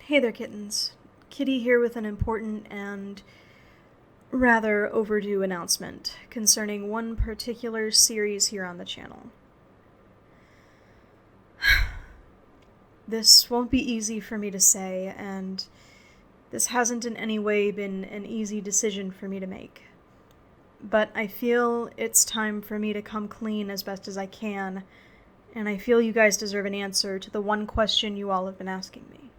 Hey there, kittens. Kitty here with an important and rather overdue announcement concerning one particular series here on the channel. This won't be easy for me to say, and this hasn't in any way been an easy decision for me to make. But I feel it's time for me to come clean as best as I can, and I feel you guys deserve an answer to the one question you all have been asking me.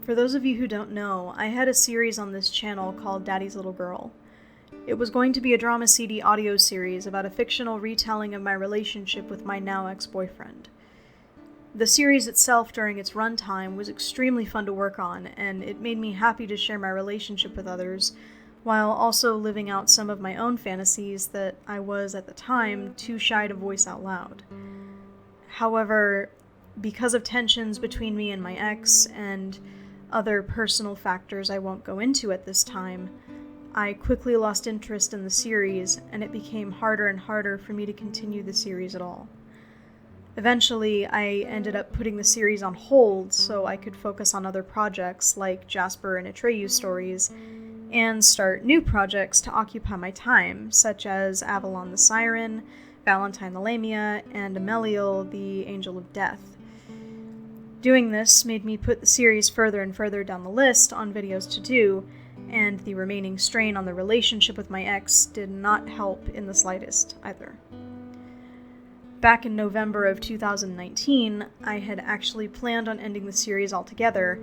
For those of you who don't know, I had a series on this channel called Daddy's Little Girl. It was going to be a drama CD audio series about a fictional retelling of my relationship with my now ex-boyfriend. The series itself during its runtime was extremely fun to work on, and it made me happy to share my relationship with others, while also living out some of my own fantasies that I was, at the time, too shy to voice out loud. However, because of tensions between me and my ex, and other personal factors I won't go into at this time, I quickly lost interest in the series, and it became harder and harder for me to continue the series at all. Eventually, I ended up putting the series on hold so I could focus on other projects like Jasper and Atreyu stories, and start new projects to occupy my time, such as Avalon the Siren, Valentine the Lamia, and Ameliel the Angel of Death. Doing this made me put the series further and further down the list on videos to do, and the remaining strain on the relationship with my ex did not help in the slightest either. Back in November of 2019, I had actually planned on ending the series altogether,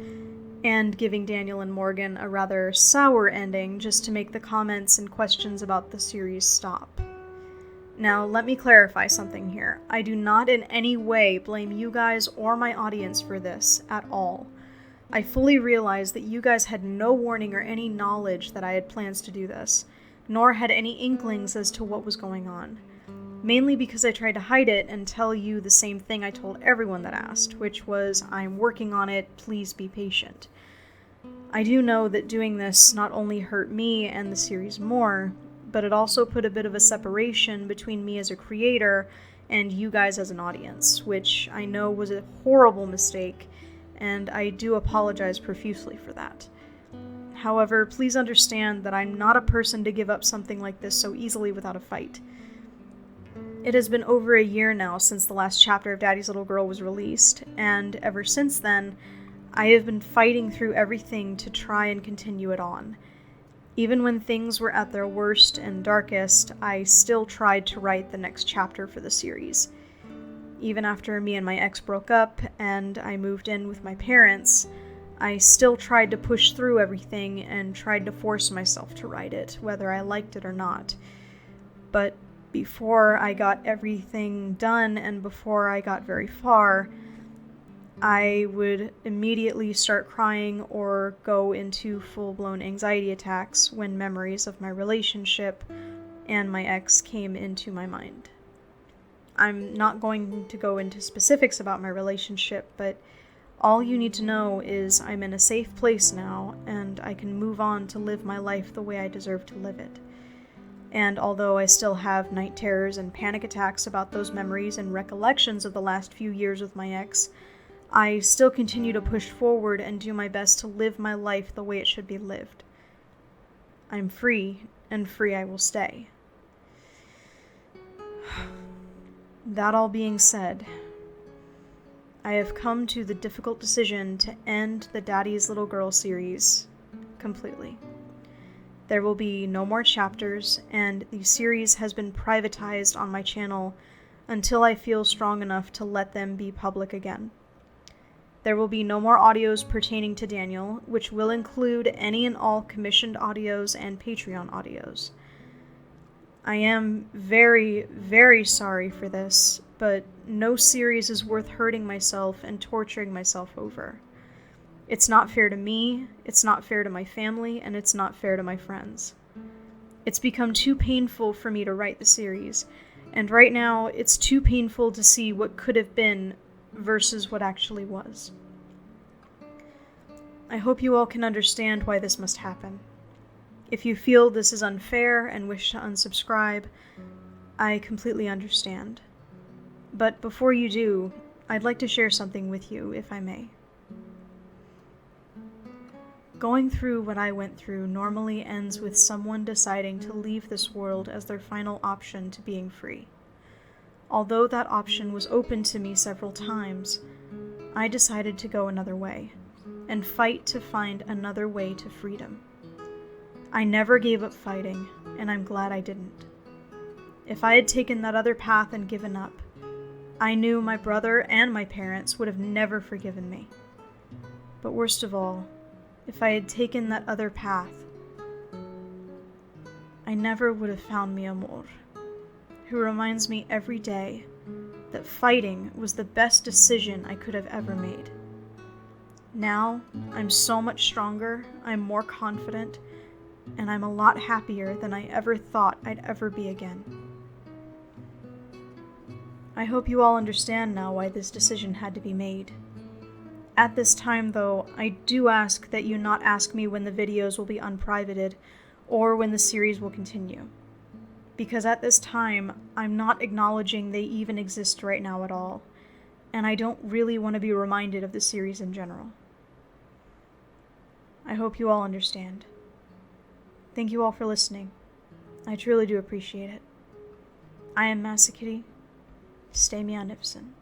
and giving Daniel and Morgan a rather sour ending just to make the comments and questions about the series stop. Now, let me clarify something here. I do not in any way blame you guys or my audience for this at all. I fully realize that you guys had no warning or any knowledge that I had plans to do this, nor had any inklings as to what was going on. Mainly because I tried to hide it and tell you the same thing I told everyone that asked, which was, I'm working on it, please be patient. I do know that doing this not only hurt me and the series more, but it also put a bit of a separation between me as a creator and you guys as an audience, which I know was a horrible mistake, and I do apologize profusely for that. However, please understand that I'm not a person to give up something like this so easily without a fight. It has been over a year now since the last chapter of Daddy's Little Girl was released, and ever since then, I have been fighting through everything to try and continue it on. Even when things were at their worst and darkest, I still tried to write the next chapter for the series. Even after me and my ex broke up and I moved in with my parents, I still tried to push through everything and tried to force myself to write it, whether I liked it or not. But before I got everything done and before I got very far, I would immediately start crying or go into full-blown anxiety attacks when memories of my relationship and my ex came into my mind. I'm not going to go into specifics about my relationship, but all you need to know is I'm in a safe place now, and I can move on to live my life the way I deserve to live it. And although I still have night terrors and panic attacks about those memories and recollections of the last few years with my ex, I still continue to push forward and do my best to live my life the way it should be lived. I'm free, and free I will stay. That all being said, I have come to the difficult decision to end the Daddy's Little Girl series completely. There will be no more chapters, and the series has been privatized on my channel until I feel strong enough to let them be public again. There will be no more audios pertaining to Daniel, which will include any and all commissioned audios and Patreon audios. I am very, very sorry for this, but no series is worth hurting myself and torturing myself over. It's not fair to me, it's not fair to my family, and it's not fair to my friends. It's become too painful for me to write the series, and right now it's too painful to see what could have been versus what actually was. I hope you all can understand why this must happen. If you feel this is unfair and wish to unsubscribe, I completely understand. But before you do, I'd like to share something with you, if I may. Going through what I went through normally ends with someone deciding to leave this world as their final option to being free. Although that option was open to me several times, I decided to go another way, and fight to find another way to freedom. I never gave up fighting, and I'm glad I didn't. If I had taken that other path and given up, I knew my brother and my parents would have never forgiven me. But worst of all, if I had taken that other path, I never would have found mi amor, who reminds me every day that fighting was the best decision I could have ever made. Now, I'm so much stronger, I'm more confident, and I'm a lot happier than I ever thought I'd ever be again. I hope you all understand now why this decision had to be made. At this time, though, I do ask that you not ask me when the videos will be unprivated or when the series will continue. Because at this time, I'm not acknowledging they even exist right now at all, and I don't really want to be reminded of the series in general. I hope you all understand. Thank you all for listening. I truly do appreciate it. I am Masakitty. Stay magnificent.